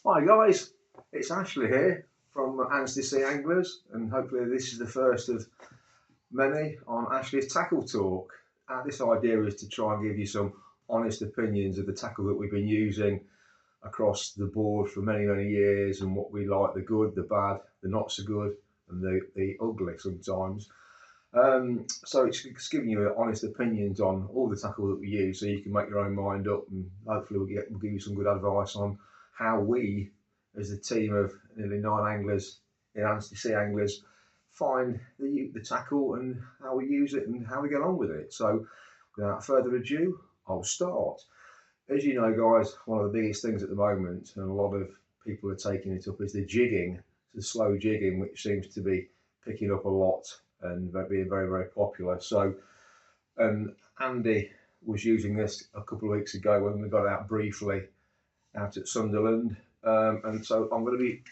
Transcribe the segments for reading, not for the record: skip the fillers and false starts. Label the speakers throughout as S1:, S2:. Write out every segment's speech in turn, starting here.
S1: Hi guys, it's Ashley here from Anstey Sea Anglers, and hopefully this is the first of many on Ashley's Tackle Talk. This idea is to try and give you some honest opinions of the tackle that we've been using across the board for many years, and what we like, the good, the bad, the not so good, and the ugly sometimes. So it's giving you honest opinions on all the tackle that we use, so you can make your own mind up, and hopefully we'll give you some good advice on how we, as a team of nearly 9 anglers in Anstey Sea Anglers, find the tackle and how we use it and how we get on with it. So without further ado, I'll start. As you know, guys, one of the biggest things at the moment, and a lot of people are taking it up, is the jigging, the slow jigging, which seems to be picking up a lot and being very popular. So Andy was using this a couple of weeks ago when we got out briefly out at Sunderland, and so I'm going to be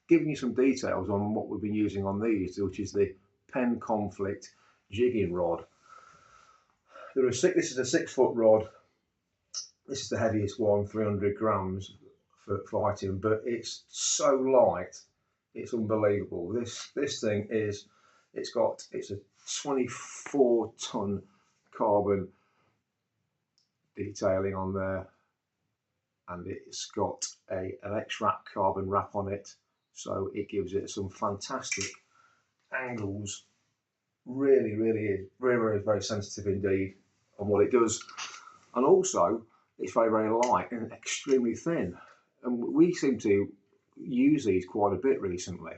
S1: giving you some details on what we've been using on these, which is the Penn Conflict jigging rod. This is a 6 foot rod. This is the heaviest one, 300 grams for fighting, but it's so light, it's unbelievable. This thing is, it's a 24-ton carbon detailing on there, and it's got an X-Wrap carbon wrap on it, so it gives it some fantastic angles. Really is very sensitive indeed on what it does, and also it's very light and extremely thin, and we seem to use these quite a bit recently.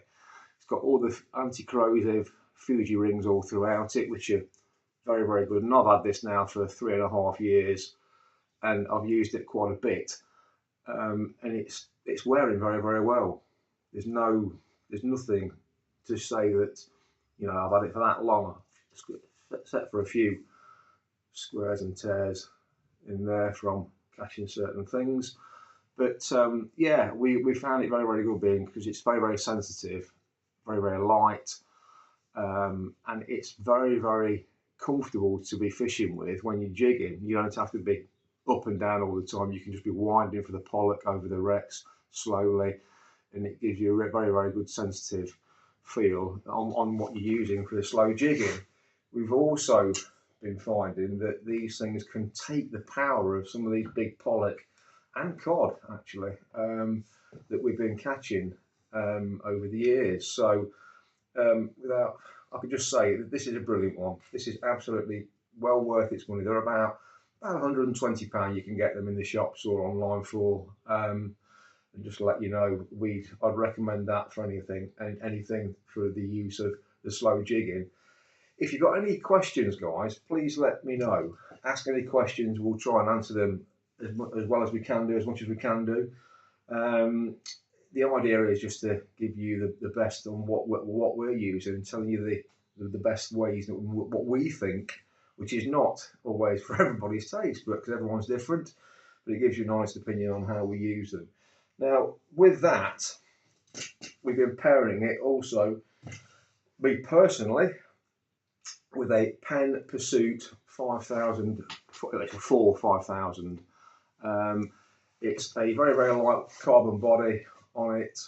S1: It's got all the anti-corrosive Fuji rings all throughout it, which are very good, and I've had this now for 3.5 years, and I've used it quite a bit, and it's wearing very well. There's nothing to say that, you know, I've had it for that long, except for a few squares and tears in there from catching certain things. But yeah, we found it very good being, because it's very sensitive, very light, and it's very comfortable to be fishing with. When you're jigging, you don't have to be up and down all the time. You can just be winding for the pollock over the wrecks slowly, and it gives you a very good sensitive feel on what you're using for the slow jigging. We've also been finding that these things can take the power of some of these big pollock and cod, actually, that we've been catching over the years. So I can just say that this is a brilliant one. This is absolutely well worth its money. They're about £120 you can get them in the shops or online for. And just to let you know, I'd recommend that for anything for the use of the slow jigging. If you've got any questions, guys, please let me know. Ask any questions. We'll try and answer them as well as we can do, as much as we can do. The idea is just to give you the best on what we're using, and telling you the best ways, what we think, which is not always for everybody's taste, but because everyone's different. But it gives you an honest opinion on how we use them. Now, with that, we've been pairing it also, me personally, with a Penn Pursuit 5000, it's a 5000. It's a very light carbon body on it.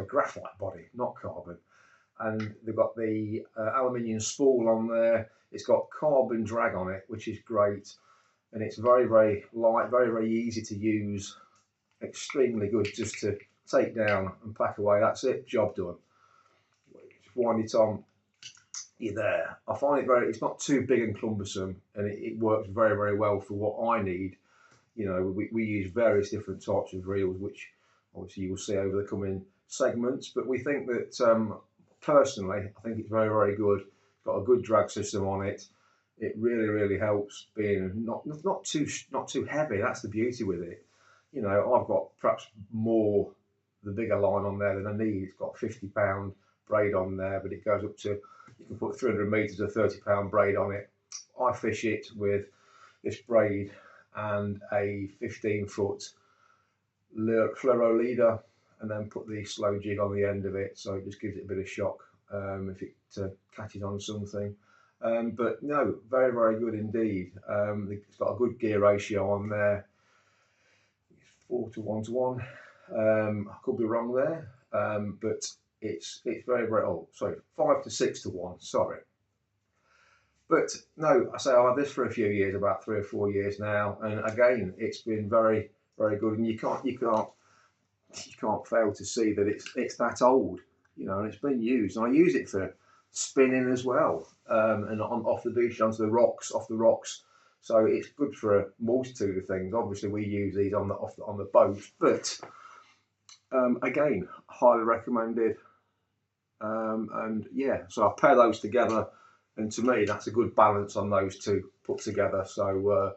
S1: Graphite body, not carbon. And they've got the aluminium spool on there. It's got carbon drag on it, which is great. And it's very light, very easy to use, extremely good just to take down and pack away. That's it, job done. Just wind it on, you're there. I find it's not too big and cumbersome, and it works very well for what I need. You know, we use various different types of reels, which obviously you will see over the coming segments, but we think that personally, I think it's very good. It's got a good drag system on it. It really helps being not too heavy. That's the beauty with it. You know, I've got perhaps more the bigger line on there than I need. It's got 50-pound braid on there, but it goes up to, you can put 300 meters of 30-pound braid on it. I fish it with this braid and a 15-foot fluoro leader, and then put the slow jig on the end of it, so it just gives it a bit of shock if it catches on something. But no, very good indeed. It's got a good gear ratio on there. 4 to 1 to 1. I could be wrong there, but it's very, very old. Sorry, 5 to 6 to 1. Sorry. But no, I say I've had this for a few years, about 3 or 4 years now, and again, it's been very, very good. And you can't fail to see that it's that old, you know, and it's been used. And I use it for spinning as well, and off the beach onto the rocks, off the rocks. So it's good for a multitude of things. Obviously, we use these on the boat, but again, highly recommended. And yeah, so I pair those together, and to me, that's a good balance on those two put together. So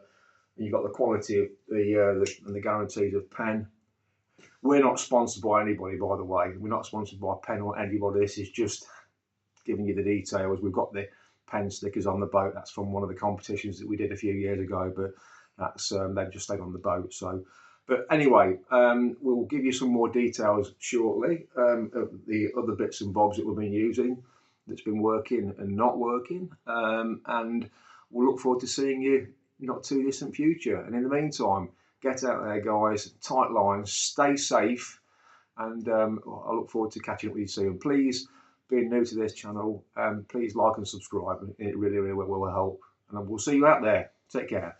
S1: you've got the quality of and the guarantees of Penn. We're not sponsored by anybody, by the way. We're not sponsored by Penn or anybody. This is just giving you the details. We've got the Penn stickers on the boat. That's from one of the competitions that we did a few years ago, but that's they've just stayed on the boat. So, but anyway, we'll give you some more details shortly of the other bits and bobs that we've been using, that's been working and not working, and we'll look forward to seeing you not too distant future. And in the meantime, get out there, guys, tight lines, stay safe, and I look forward to catching up with you soon. Please, being new to this channel, please like and subscribe. It really, really will help. And we'll see you out there. Take care.